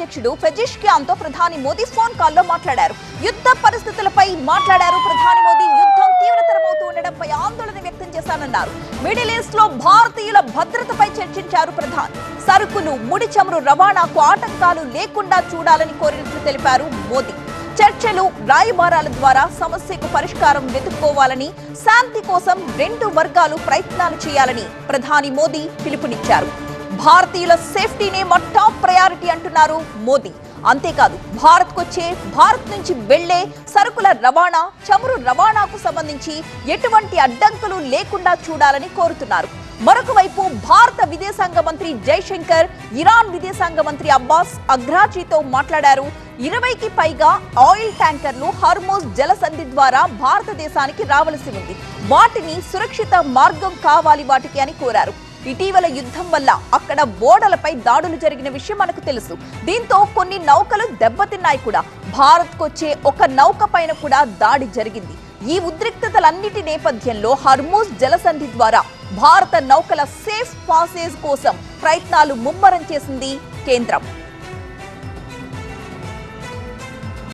అధ్యక్షుడు పెజిష్కియాన్ తో ప్రధాని మోదీ ఫోన్ కాల్లో మాట్లాడారు. యుద్ధ పరిస్థితులపై మాట్లాడారు. ప్రధాని మోదీ యుద్ధం తీవ్రతరమవుతూ ఉండడంపై ఆందోళన వ్యక్తం చేశానన్నారు. మిడిల్ ఈస్ట్ లో భారతీయుల భద్రతపై చర్చించారు ప్రధాని. సరుకులు, ముడి చమురు రవాణాకు ఆటంకాలు లేకుండా చూడాలని కోరినట్లు తెలిపారు మోదీ. చర్చలు, రాయబారాల ద్వారా సమస్యకు పరిష్కారం వెతుక్కోవాలని, శాంతి కోసం రెండు వర్గాలు ప్రయత్నాలు చేయాలని ప్రధాని మోదీ పిలుపునిచ్చారు. భారతీయుల సేఫ్టీనే మా టాప్ ప్రయారిటీ అంటున్నారు మోదీ. అంతేకాదు, భారత్ నుంచి వెళ్లే సరుకుల రవాణా, చమురు రవాణాకు సంబంధించి ఎటువంటి అడ్డంకులు లేకుండా చూడాలని కోరుతున్నారు. మరొక వైపు భారత విదేశాంగ మంత్రి జైశంకర్ ఇరాన్ విదేశాంగ మంత్రి అబ్బాస్ అగ్రాచీతో మాట్లాడారు. 20కి పైగా ఆయిల్ ట్యాంకర్లు హర్మోజ్ జలసంధి ద్వారా భారతదేశానికి రావలసి ఉంది. వాటిని సురక్షిత మార్గం కావాలి వాటికి అని కోరారు. ఇటీవల యుద్ధం వల్ల అక్కడ ఓడలపై దాడులు జరిగిన విషయం మనకు తెలుసు. దీంతో కొన్ని నౌకలు దెబ్బతిన్నాయి కూడా. భారత్కొచ్చే ఒక నౌక పైన కూడా దాడి జరిగింది. ఈ ఉద్రిక్తతలన్నిటి నేపథ్యంలో హర్మూజ్ జలసంధి ద్వారా భారత నౌకల సేఫ్ పాసేజ్ కోసం ప్రయత్నాలు ముమ్మరం చేసింది కేంద్రం.